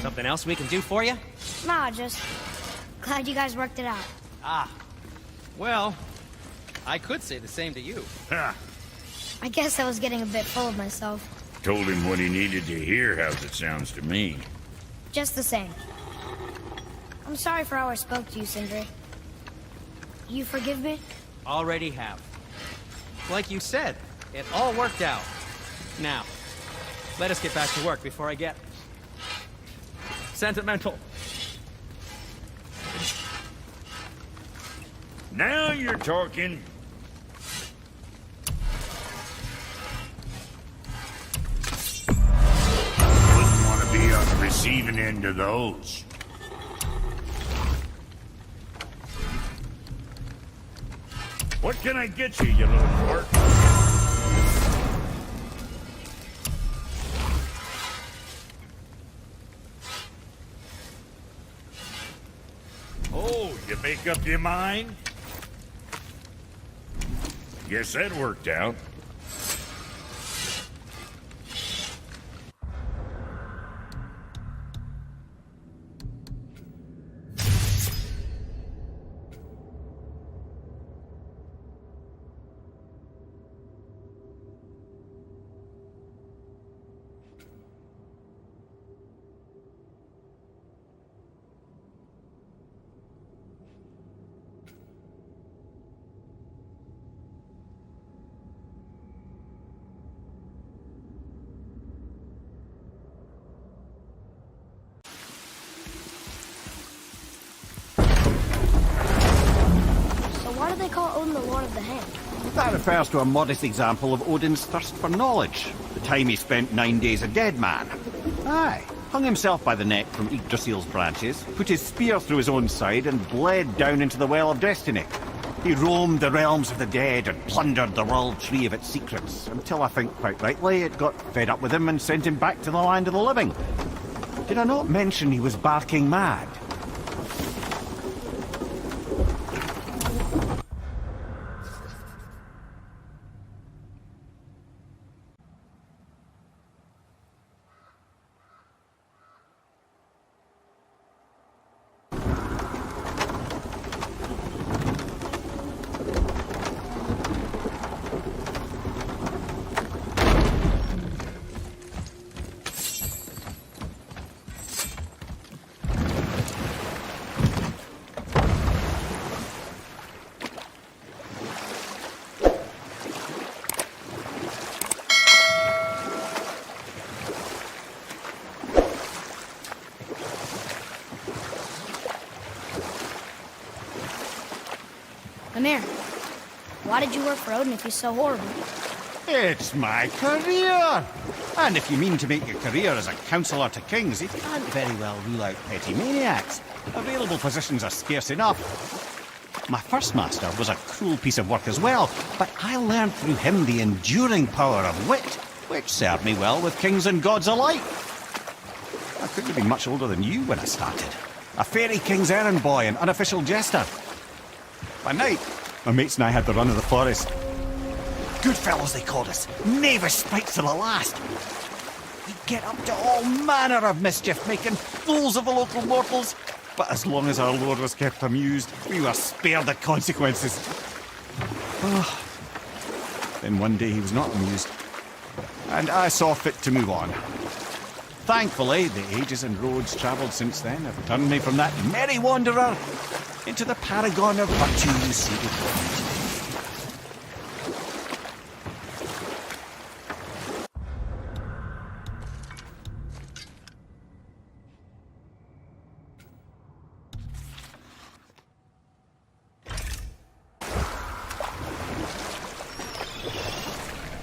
Something else we can do for you? Nah, just glad you guys worked it out. Ah. Well, I could say the same to you. Ha! I guess I was getting a bit full of myself. Told him what he needed to hear, how's it sounds to me. Just the same. I'm sorry for how I spoke to you, Sindri. You forgive me? Already have. Like you said, it all worked out. Now, let us get back to work before I get sentimental. Now you're talking. Wouldn't want to be on the receiving end of those. What can I get you, you little fort? Oh, you make up your mind? Guess that worked out. Why do they call Odin the Lord of the Hand? That refers to a modest example of Odin's thirst for knowledge. The time he spent 9 days a dead man. Aye. Hung himself by the neck from Yggdrasil's branches, put his spear through his own side, and bled down into the Well of Destiny. He roamed the realms of the dead and plundered the World Tree of its secrets, until I think, quite rightly, it got fed up with him and sent him back to the land of the living. Did I not mention he was barking mad? Mimir, why did you work for Odin if he's so horrible? It's my career! And if you mean to make your career as a counsellor to kings, you can't very well rule out petty maniacs. Available positions are scarce enough. My first master was a cruel piece of work as well, but I learned through him the enduring power of wit, which served me well with kings and gods alike. I couldn't have been much older than you when I started. A fairy king's errand boy and unofficial jester. By night, my mates and I had the run of the forest. Good fellows, they called us. Knavish sprites to the last. We'd get up to all manner of mischief, making fools of the local mortals. But as long as our lord was kept amused, we were spared the consequences. Oh. Then one day he was not amused, and I saw fit to move on. Thankfully, the ages and roads travelled since then have turned me from that merry wanderer into the paragon of virtue you see before me today.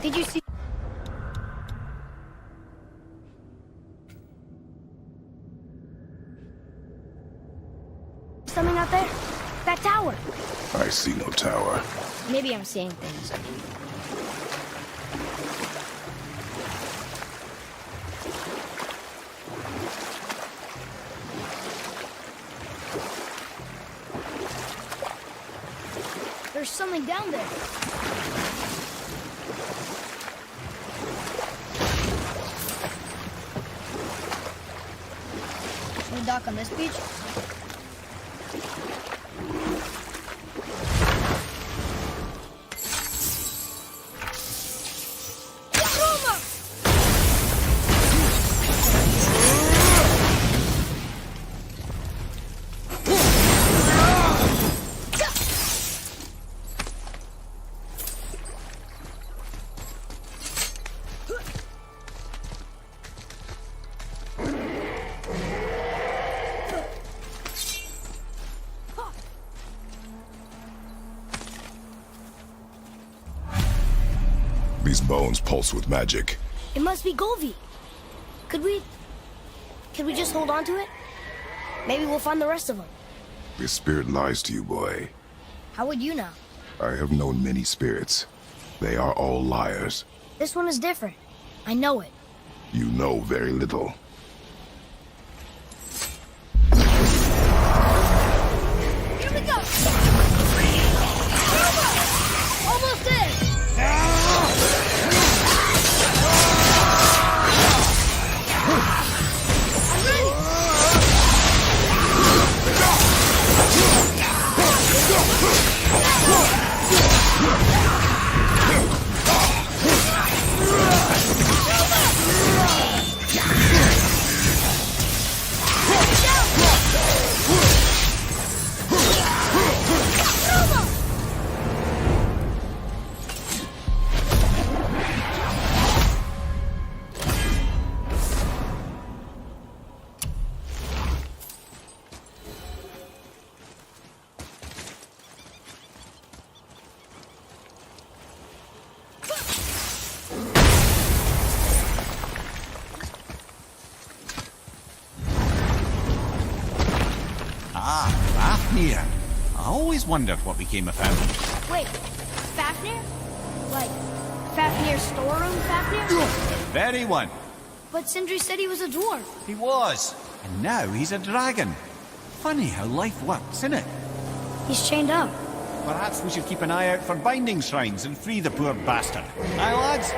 Did you see something out there? That tower. I see no tower. Maybe I'm seeing things. There's something down there. to dock on this beach? These bones pulse with magic. It must be Golvi. Could we just hold on to it? Maybe we'll find the rest of them. This spirit lies to you, boy. How would you know? I have known many spirits. They are all liars. This one is different. I know it. You know very little. Here we go! Almost in! I'm ready! Fafnir. I always wondered what became of him. Wait, Fafnir? Like, Fafnir's storeroom Fafnir? The very one. But Sindri said he was a dwarf. He was. And now he's a dragon. Funny how life works, isn't it? He's chained up. Perhaps we should keep an eye out for binding shrines and free the poor bastard. Aye, lads?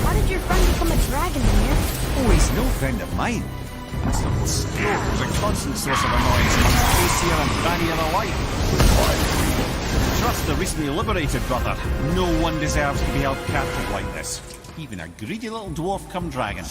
Why did your friend become a dragon, Mimir? Oh, he's no friend of mine. This little stroke was a constant source of annoyance amongst Aesir and Vanir alike. Trust the recently liberated brother. No one deserves to be held captive like this. Even a greedy little dwarf come dragon.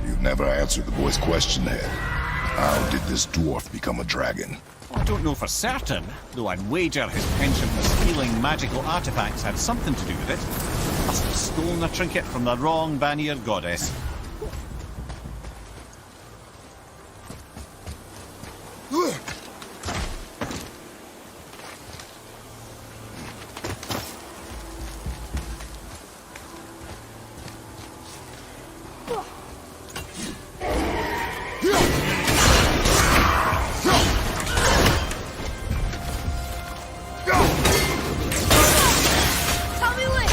You never answered the boy's question, Head. How did this dwarf become a dragon? I don't know for certain, though I'd wager his penchant for stealing magical artifacts had something to do with it. Must have stolen a trinket from the wrong Vanir goddess. Tell me when!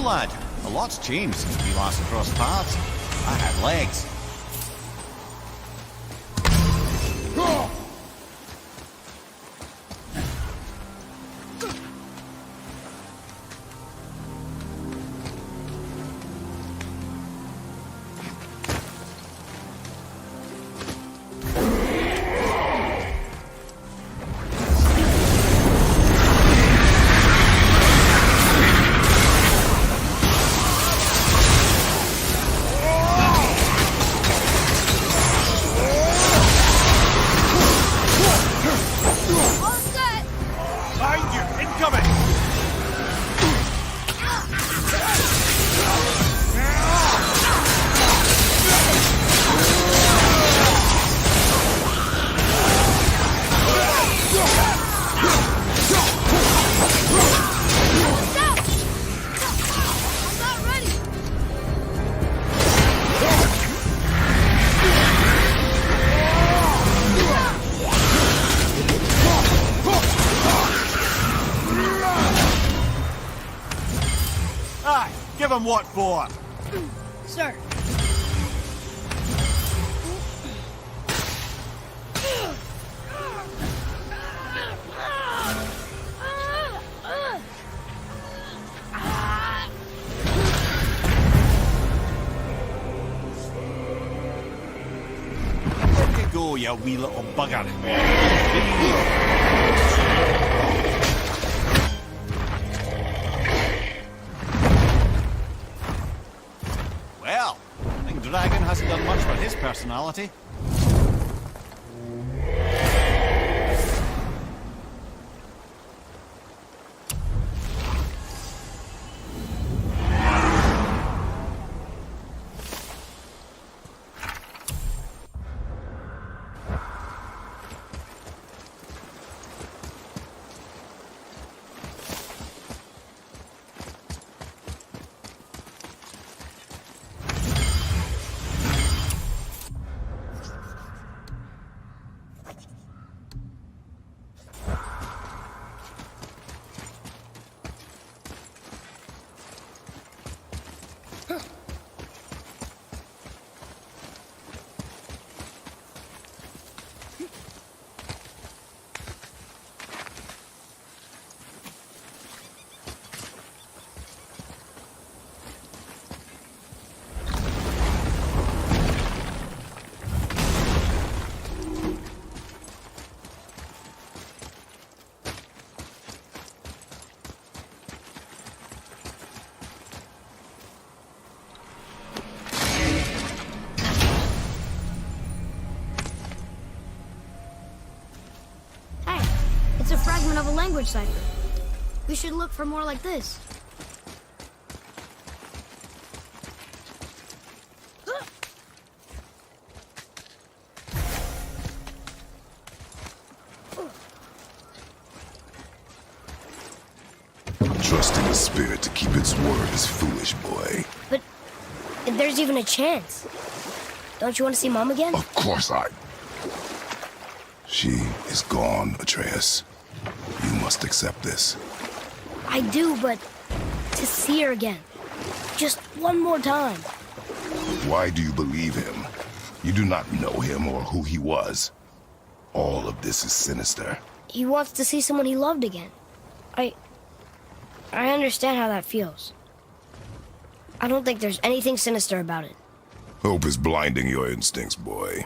lad. A lot's changed since we last crossed paths. I had legs. All set! Behind you! Incoming! Stop! I'm not ready! Aye, give him what for? Sir. Where you go, you wee little bugger? Well, I think Dragon hasn't done much for his personality. Hey, it's a fragment of a language cipher. We should look for more like this. Trusting a spirit to keep its word is foolish, boy. But if there's even a chance, don't you want to see Mom again? Of course I... She is gone, Atreus. You must accept this. I do, but to see her again. Just one more time. Why do you believe him? You do not know him or who he was. All of this is sinister. He wants to see someone he loved again. I understand how that feels. I don't think there's anything sinister about it. Hope is blinding your instincts, boy.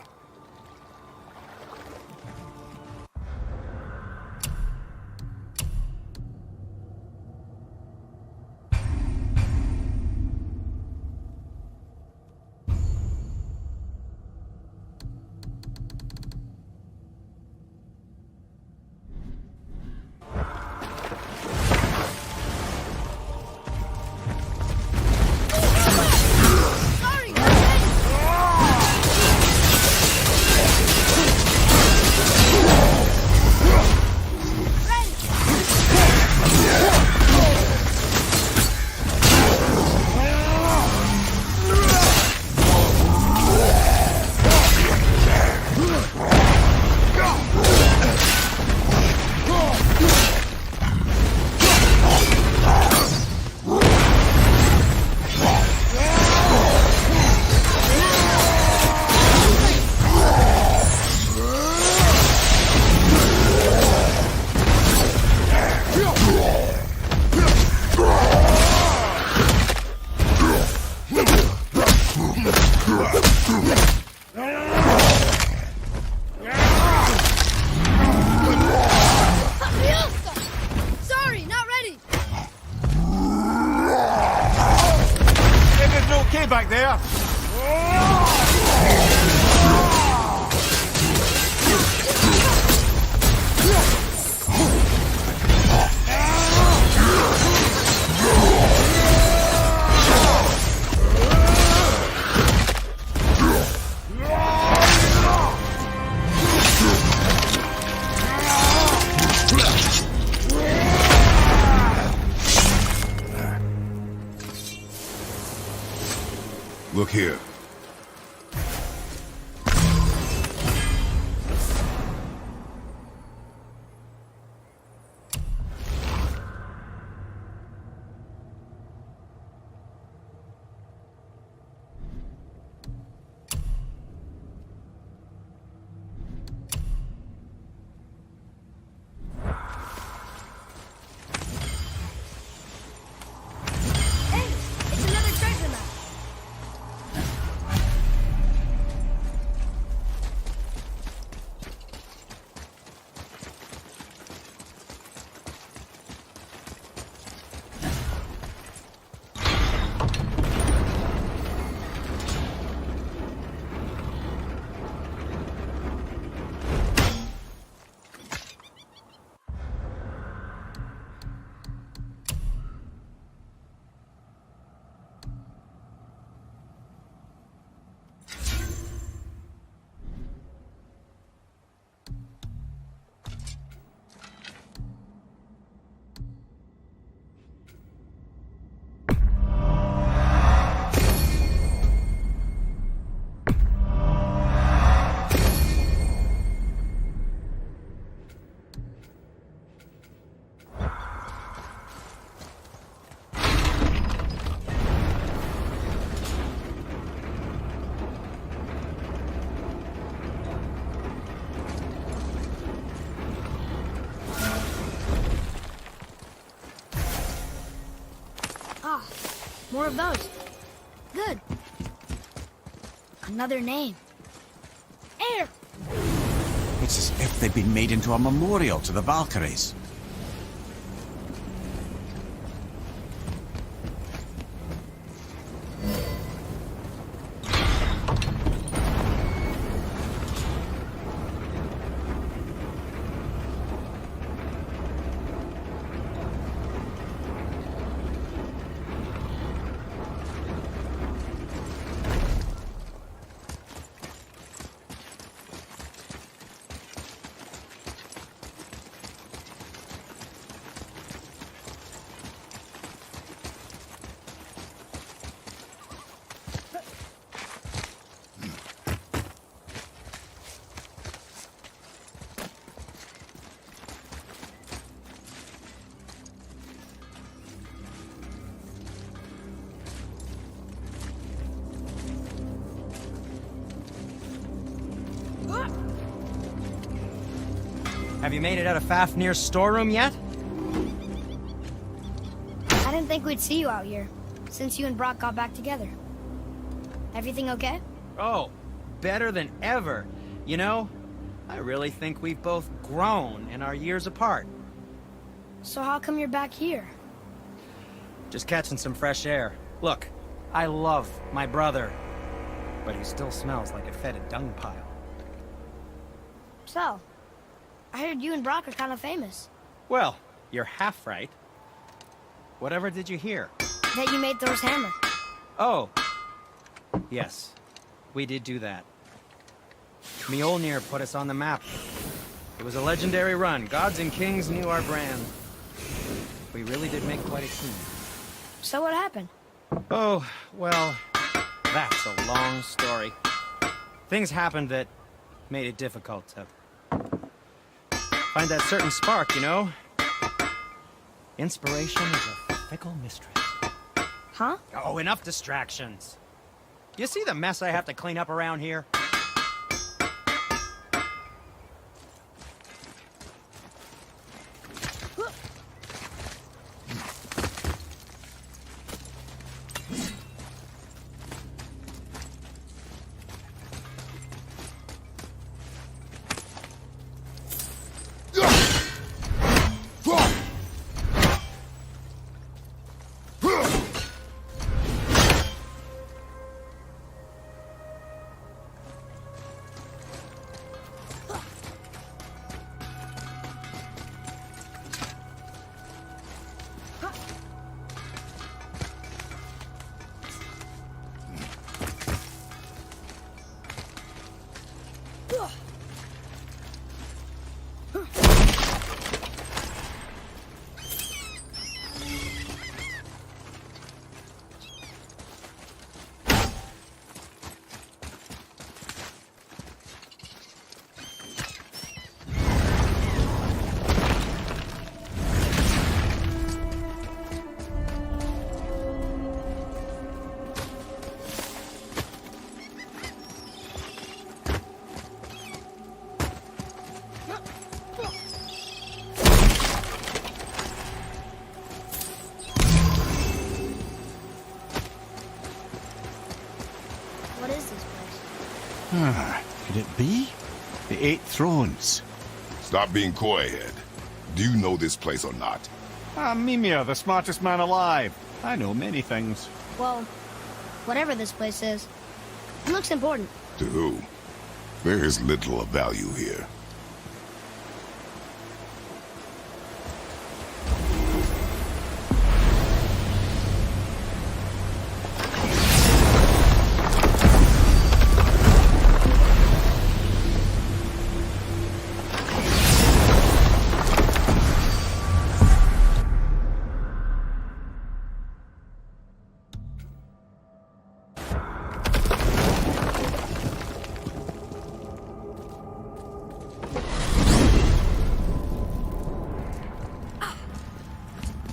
Sorry, okay back there? Look here. Hey, it's another treasure map. Ah, more of those. Good. Another name. Air! It's as if they've been made into a memorial to the Valkyries. Have you made it out of Fafnir's storeroom yet? I didn't think we'd see you out here, since you and Brock got back together. Everything okay? Oh, better than ever. You know, I really think we've both grown in our years apart. So how come you're back here? Just catching some fresh air. Look, I love my brother, but he still smells like a fetid dung pile. So, I heard you and Brock are kind of famous. Well, you're half right. Whatever did you hear? That you made Thor's hammer. Oh, yes, we did do that. Mjolnir put us on the map. It was a legendary run. Gods and kings knew our brand. We really did make quite a team. So what happened? Oh, well, that's a long story. Things happened that made it difficult to find that certain spark, you know? Inspiration is a fickle mistress. Huh? Oh, enough distractions. You see the mess I have to clean up around here? is this place? Could it be? The Eight Thrones. Stop being coy-head. Do you know this place or not? Mimir, the smartest man alive. I know many things. Well, whatever this place is, it looks important. To who? There is little of value here.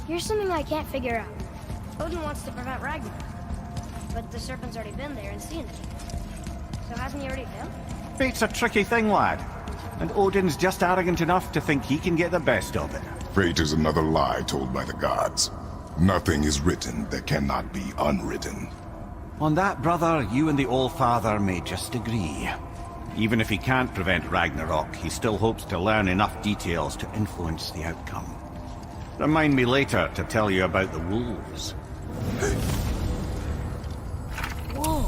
Here's something I can't figure out. Odin wants to prevent Ragnarok, but the serpent's already been there and seen it. So hasn't he already failed? Fate's a tricky thing, lad. And Odin's just arrogant enough to think he can get the best of it. Fate is another lie told by the gods. Nothing is written that cannot be unwritten. On that, brother, you and the All-Father may just agree. Even if he can't prevent Ragnarok, he still hopes to learn enough details to influence the outcome. Remind me later to tell you about the wolves. Whoa.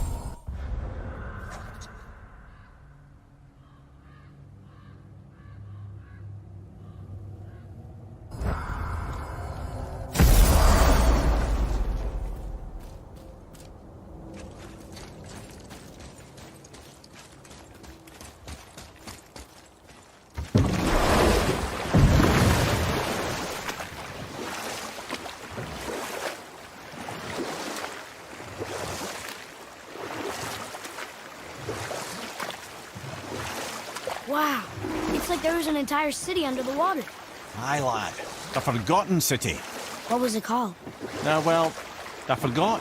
Wow, it's like there was an entire city under the water. Aye, lad. The Forgotten City. What was it called? Well, I forgot.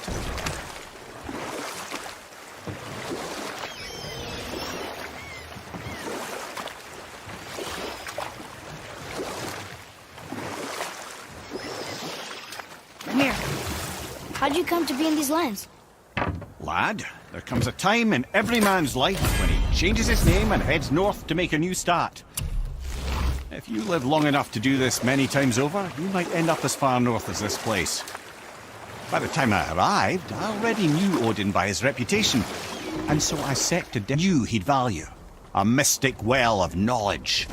Mimir, how'd you come to be in these lands? Lad, there comes a time in every man's life when he changes his name and heads north to make a new start. If you live long enough to do this many times over, you might end up as far north as this place. By the time I arrived, I already knew Odin by his reputation, and so I set to knew he'd value. A mystic well of knowledge.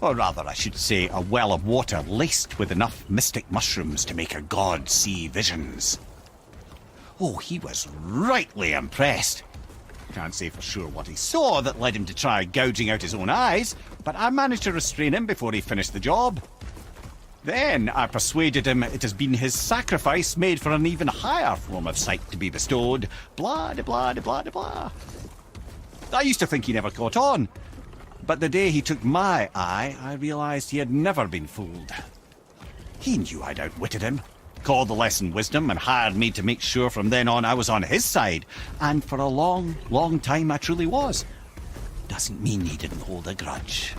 Or rather, I should say, a well of water laced with enough mystic mushrooms to make a god see visions. Oh, he was rightly impressed. Can't say for sure what he saw that led him to try gouging out his own eyes, but I managed to restrain him before he finished the job. Then I persuaded him it has been his sacrifice made for an even higher form of sight to be bestowed. Blah, de blah, de blah, de blah. I used to think he never caught on, but the day he took my eye, I realized he had never been fooled. He knew I'd outwitted him, called the lesson wisdom, and hired me to make sure from then on I was on his side. And for a long, long time I truly was. Doesn't mean he didn't hold a grudge.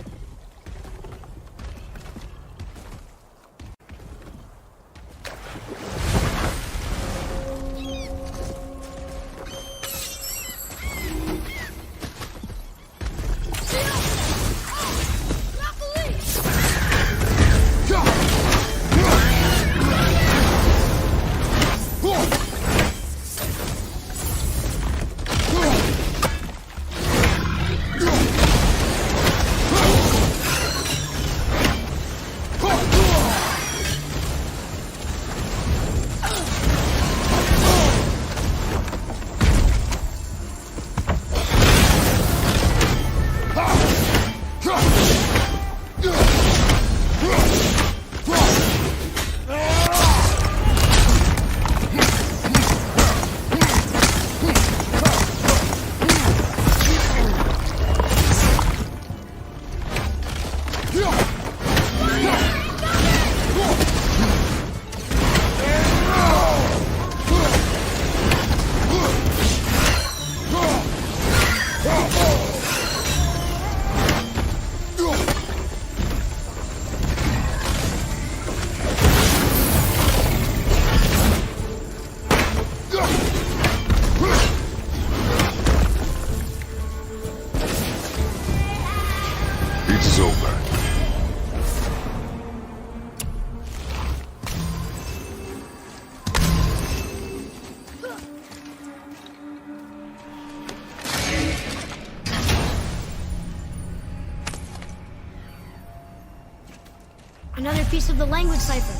Another piece of the language cipher.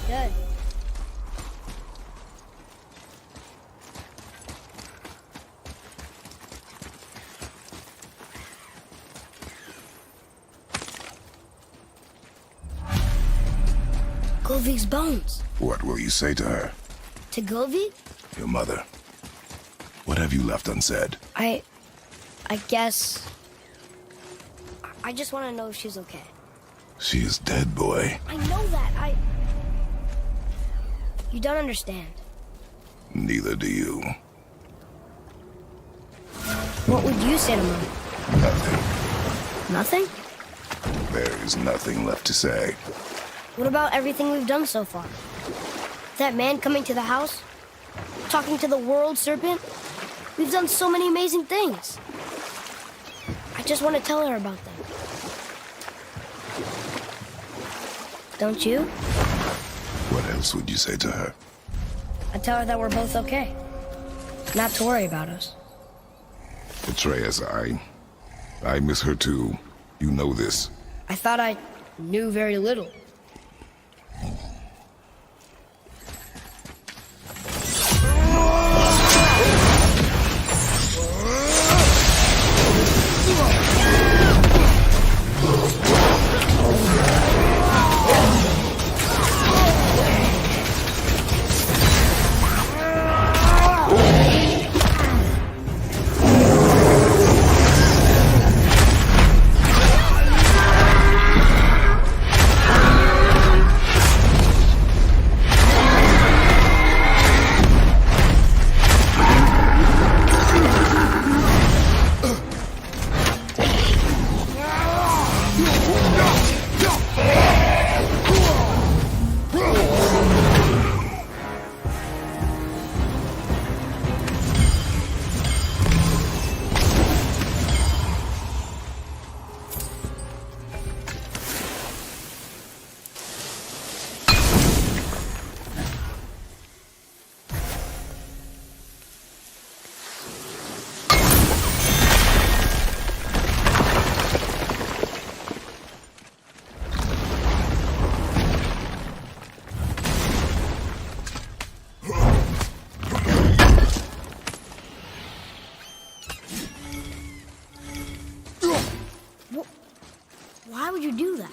Good. Govi's bones. What will you say to her? To Govi? Your mother. What have you left unsaid? I guess... I just want to know if she's okay. She is dead, boy. I know that, You don't understand. Neither do you. What would you say to Mom? Nothing. Nothing? There is nothing left to say. What about everything we've done so far? That man coming to the house? Talking to the world serpent? We've done so many amazing things. I just want to tell her about them. Don't you? What else would you say to her? I'd tell her that we're both okay. Not to worry about us. Atreus, I miss her too. You know this. I thought I knew very little. Why would you do that?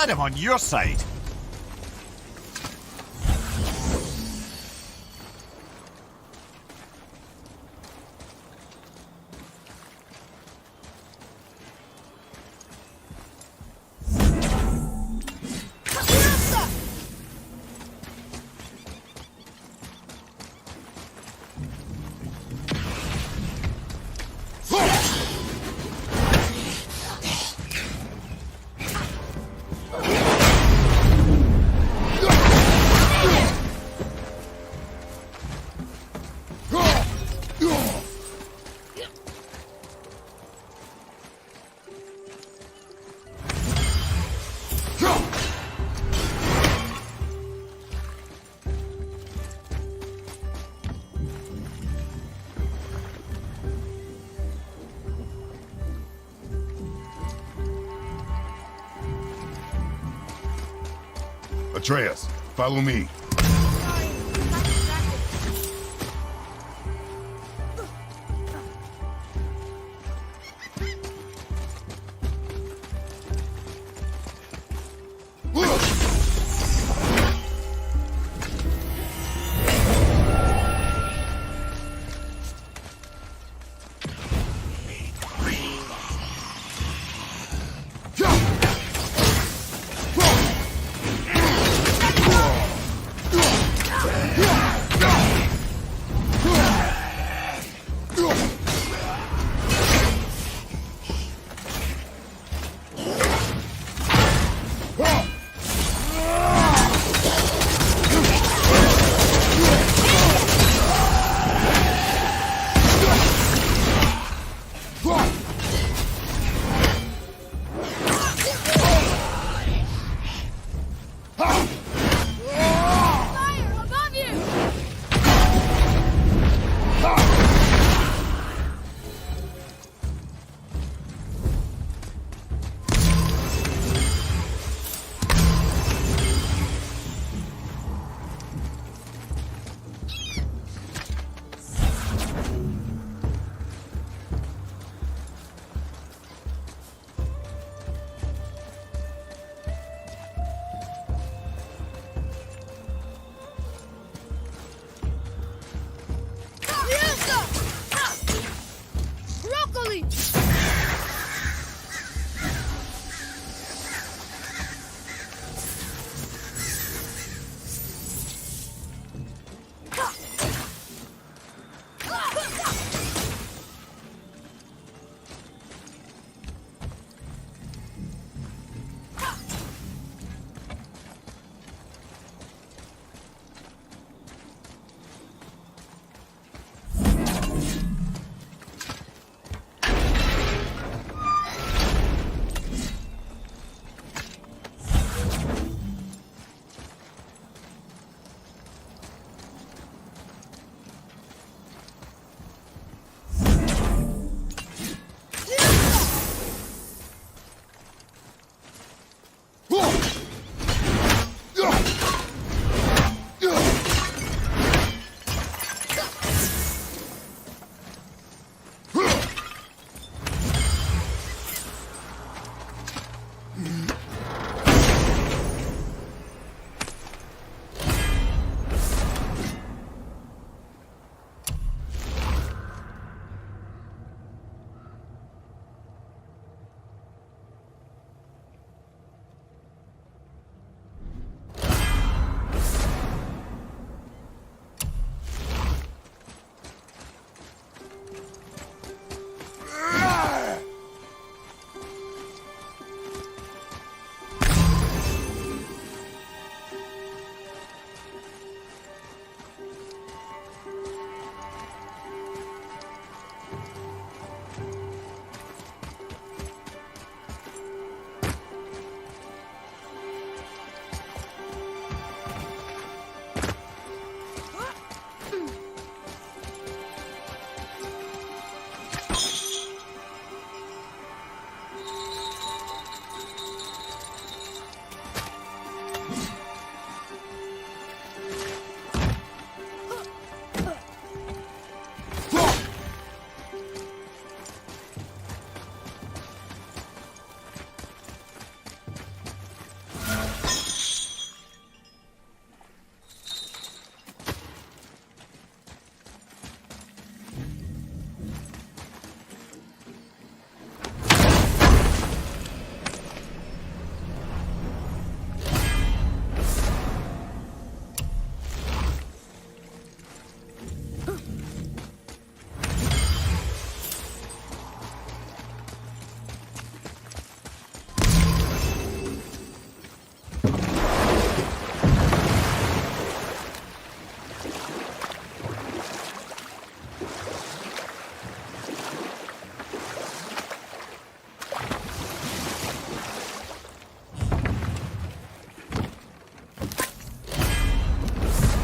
Glad I'm on your side. Atreus, follow me.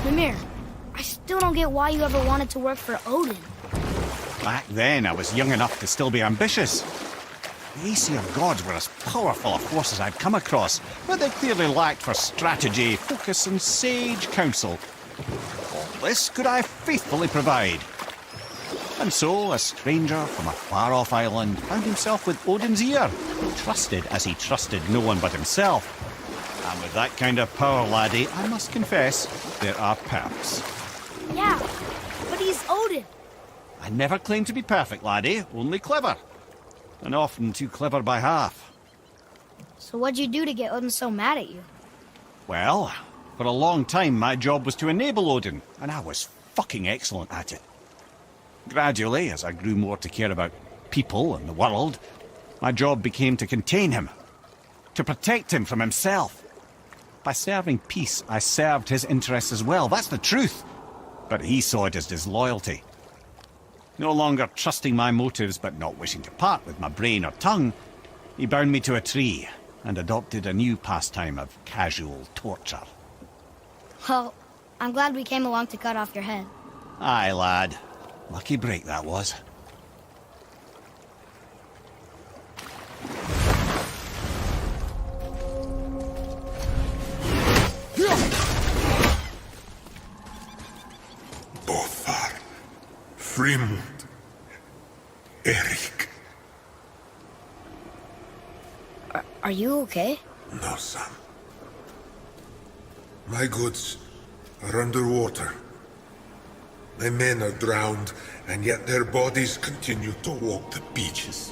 Mimir, I still don't get why you ever wanted to work for Odin. Back then, I was young enough to still be ambitious. The Aesir gods were as powerful a force as I'd come across, but they clearly lacked for strategy, focus, and sage counsel. All this could I faithfully provide. And so, a stranger from a far-off island found himself with Odin's ear, trusted as he trusted no one but himself. And with that kind of power, laddie, I must confess, there are perks. Yeah, but he's Odin. I never claimed to be perfect, laddie, only clever. And often too clever by half. So what'd you do to get Odin so mad at you? Well, for a long time my job was to enable Odin, and I was fucking excellent at it. Gradually, as I grew more to care about people and the world, my job became to contain him, to protect him from himself. By serving peace, I served his interests as well, that's the truth. But he saw it as disloyalty. No longer trusting my motives, but not wishing to part with my brain or tongue, he bound me to a tree and adopted a new pastime of casual torture. Well, I'm glad we came along to cut off your head. Aye, lad. Lucky break that was. Bothar, Frimund, Erik. Are you okay? No, son. My goods are underwater. My men are drowned, and yet their bodies continue to walk the beaches.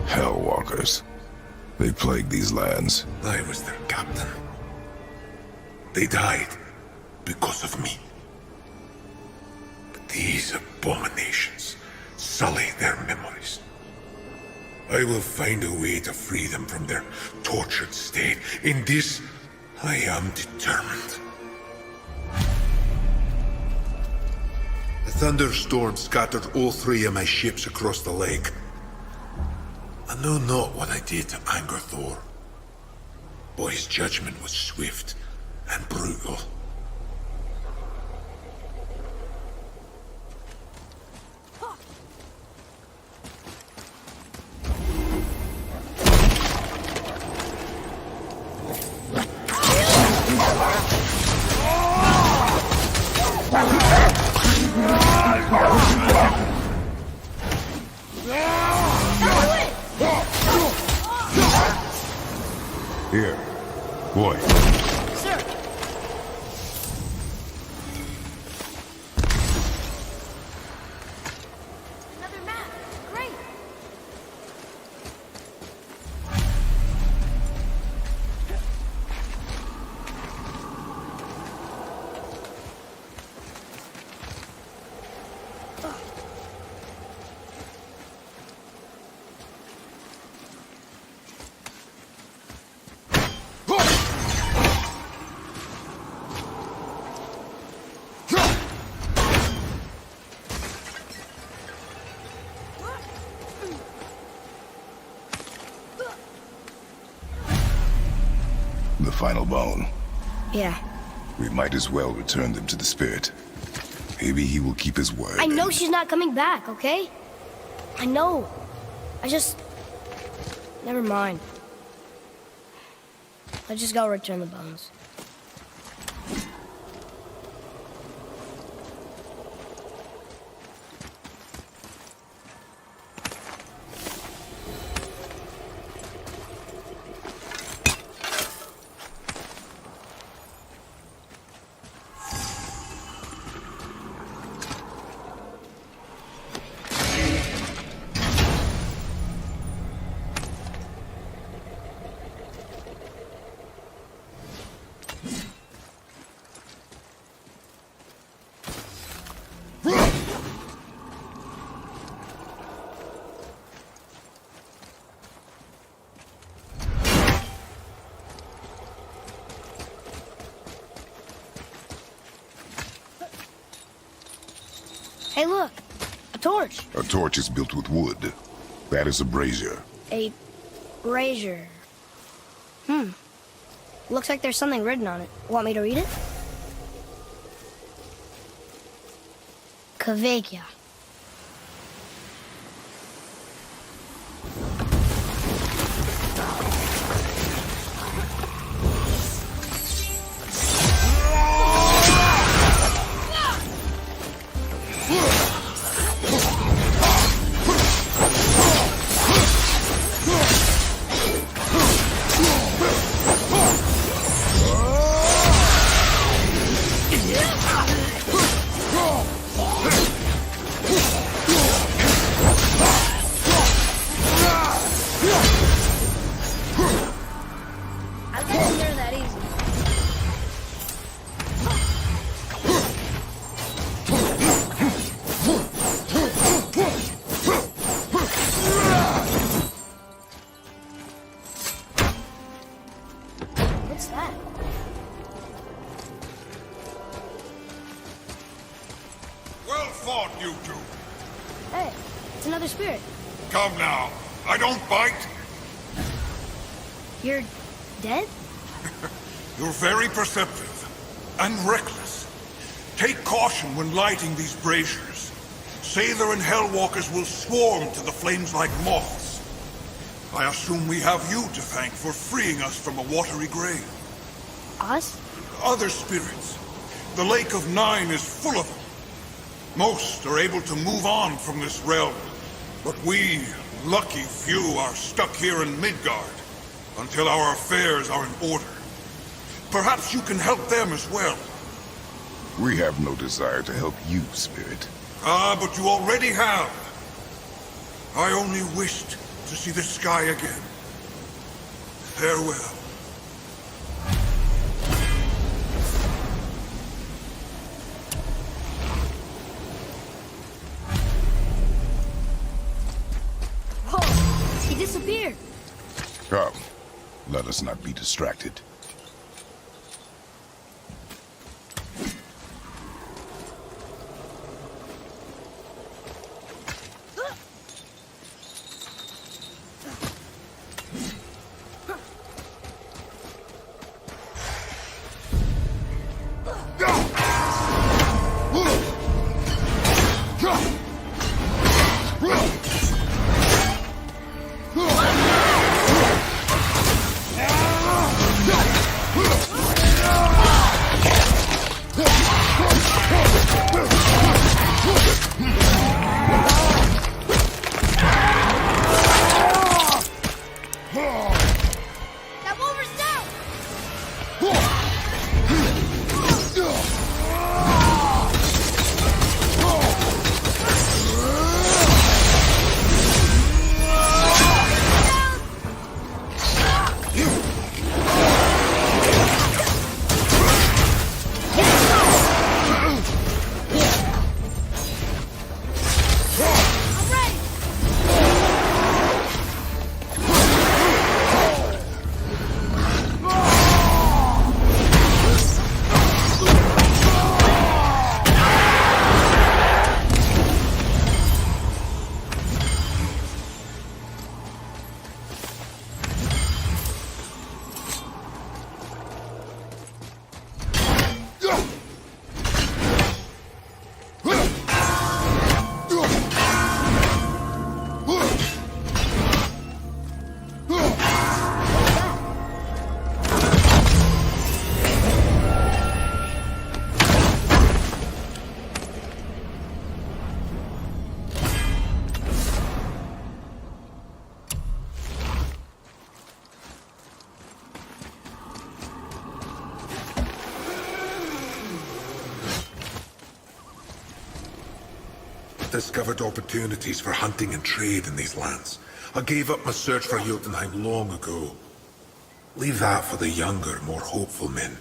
Hellwalkers. They plague these lands. I was their captain. They died because of me. But these abominations sully their memories. I will find a way to free them from their tortured state. In this, I am determined. A thunderstorm scattered all 3 of my ships across the lake. I know not what I did to anger Thor, but his judgment was swift and brutal. Here. Boy. Sir! Another map. Great! The final bone. Yeah. We might as well return them to the spirit. Maybe he will keep his word. I know she's not coming back, okay? I know. I just... Never mind. Let's just go return the bones. Hey, look. A torch. A torch is built with wood. That is a brazier. A brazier. Looks like there's something written on it. Want me to read it? Kveikja. I didn't learn that easy. What's that? Well fought, you two. Hey, it's another spirit. Come now. I don't bite. You're dead? You're very perceptive and reckless. Take caution when lighting these braziers. Sailor and Hellwalkers will swarm to the flames like moths. I assume we have you to thank for freeing us from a watery grave. Us? Other spirits. The Lake of Nine is full of them. Most are able to move on from this realm, but we, lucky few, are stuck here in Midgard until our affairs are in order. Perhaps you can help them as well. We have no desire to help you, Spirit. Ah, but you already have. I only wished to see the sky again. Farewell. Whoa, he disappeared. Come, let us not be distracted. That wolver's down! I'm ready! Discovered opportunities for hunting and trade in these lands. I gave up my search for Jotunheim long ago. Leave that for the younger, more hopeful men.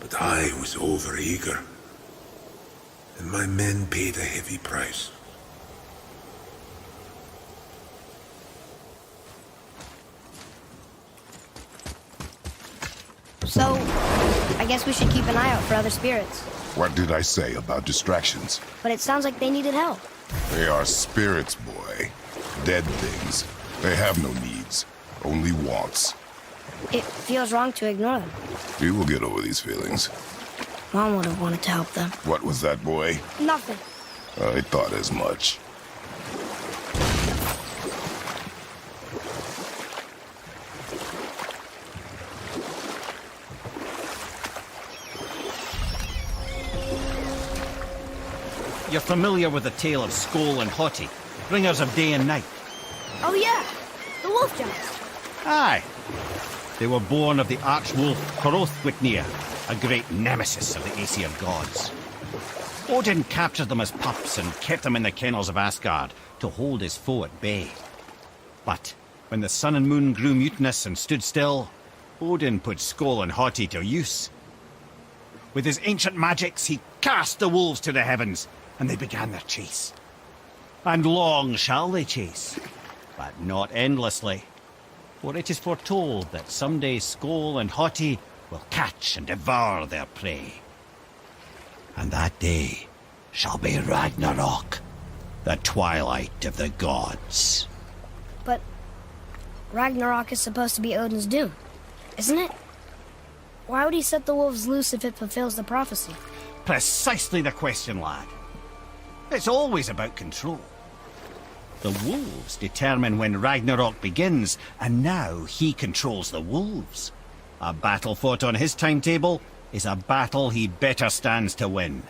But I was overeager. And my men paid a heavy price. So, I guess we should keep an eye out for other spirits. What did I say about distractions? But it sounds like they needed help. They are spirits, boy. Dead things. They have no needs, only wants. It feels wrong to ignore them. You will get over these feelings. Mom would have wanted to help them. What was that, boy? Nothing. I thought as much. You're familiar with the tale of Skoll and Hoti, bringers of day and night? Oh yeah, the wolf giants. Aye. They were born of the archwolf Hrothwitnir, a great nemesis of the Aesir gods. Odin captured them as pups and kept them in the kennels of Asgard to hold his foe at bay. But when the sun and moon grew mutinous and stood still, Odin put Skoll and Hoti to use. With his ancient magics, he cast the wolves to the heavens, and they began their chase. And long shall they chase, but not endlessly. For it is foretold that someday Skoll and Hoti will catch and devour their prey. And that day shall be Ragnarok, the twilight of the gods. But Ragnarok is supposed to be Odin's doom, isn't it? Why would he set the wolves loose if it fulfills the prophecy? Precisely the question, lad. It's always about control. The wolves determine when Ragnarok begins, and now he controls the wolves. A battle fought on his timetable is a battle he better stands to win.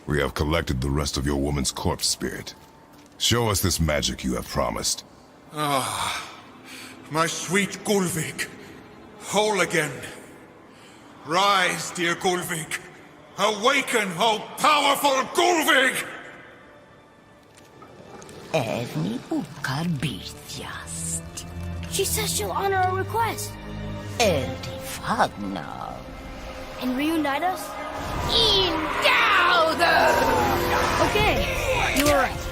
We have collected the rest of your woman's corpse spirit. Show us this magic you have promised. My sweet Gulvik. Whole again. Rise, dear Gulvik. Awaken, O powerful Gulvik! Erni ukar birtjast. She says she'll honor our request Erdi fagnar. and reunite us. Ingauder! Okay, you were right.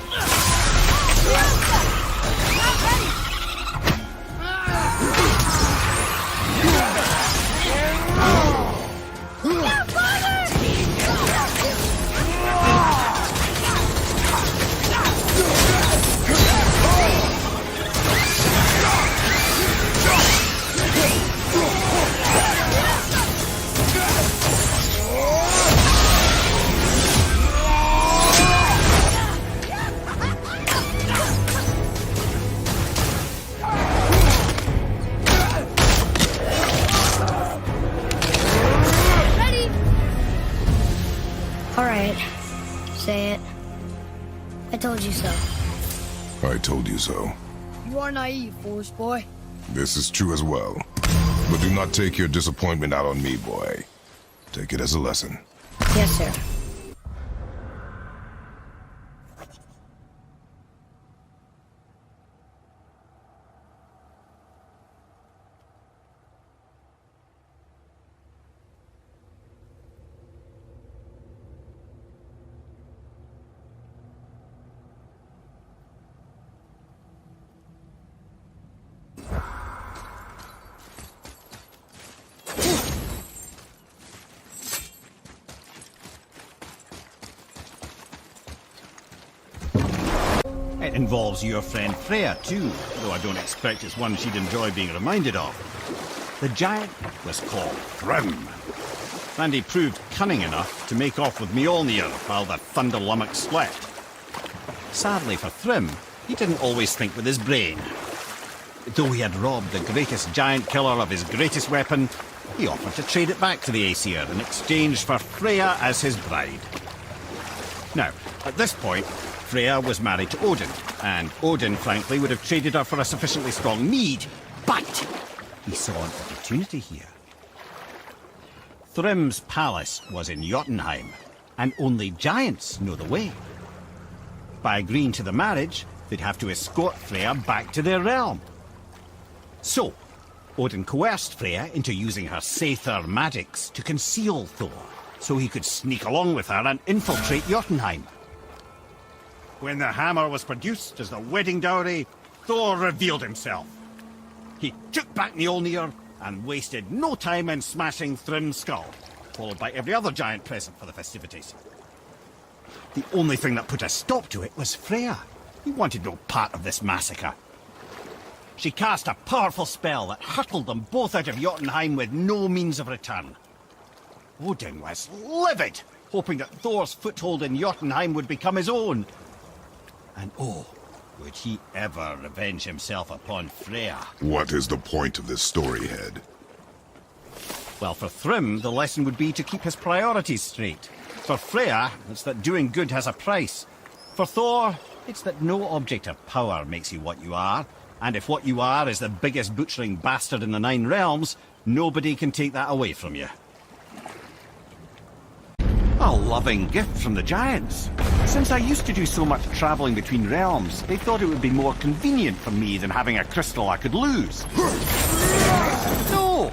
All right, say it. I told you so. I told you so. You are naive, foolish boy. This is true as well. But do not take your disappointment out on me, boy. Take it as a lesson. Yes, sir. It involves your friend Freya, too, though I don't expect it's one she'd enjoy being reminded of. The giant was called Thrym, and he proved cunning enough to make off with Mjolnir while the Thunder Lummox slept. Sadly for Thrym, he didn't always think with his brain. Though he had robbed the greatest giant killer of his greatest weapon, he offered to trade it back to the Aesir in exchange for Freya as his bride. Now, at this point, Freya was married to Odin, and Odin, frankly, would have traded her for a sufficiently strong mead, but he saw an opportunity here. Thrym's palace was in Jotunheim, and only giants know the way. by agreeing to the marriage, they'd have to escort Freya back to their realm. So, Odin coerced Freya into using her Seithar magics to conceal Thor, so he could sneak along with her and infiltrate Jotunheim. When the hammer was produced as the wedding dowry, Thor revealed himself. He took back Mjolnir and wasted no time in smashing Thrym's skull, followed by every other giant present for the festivities. The only thing that put a stop to it was Freya. He wanted no part of this massacre. She cast a powerful spell that hurtled them both out of Jotunheim with no means of return. Odin was livid, hoping that Thor's foothold in Jotunheim would become his own. And oh, would he ever revenge himself upon Freya? What is the point of this story, Head? Well, for Thrym, the lesson would be to keep his priorities straight. For Freya, it's that doing good has a price. For Thor, it's that no object of power makes you what you are. And if what you are is the biggest butchering bastard in the Nine Realms, nobody can take that away from you. A loving gift from the giants. Since I used to do so much travelling between realms, they thought it would be more convenient for me than having a crystal I could lose. No,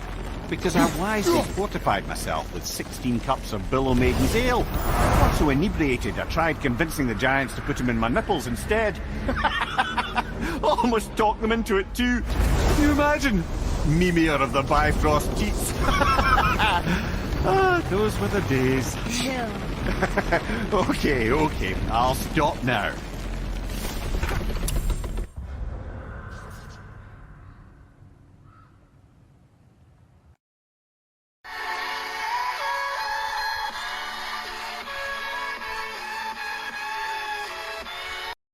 because I wisely fortified myself with 16 cups of Billow Maiden's ale. I got so inebriated I tried convincing the giants to put them in my nipples instead. Almost talked them into it too. Can you imagine? Mimir of the Bifrost Teats. Ah, those were the days. Okay, I'll stop now.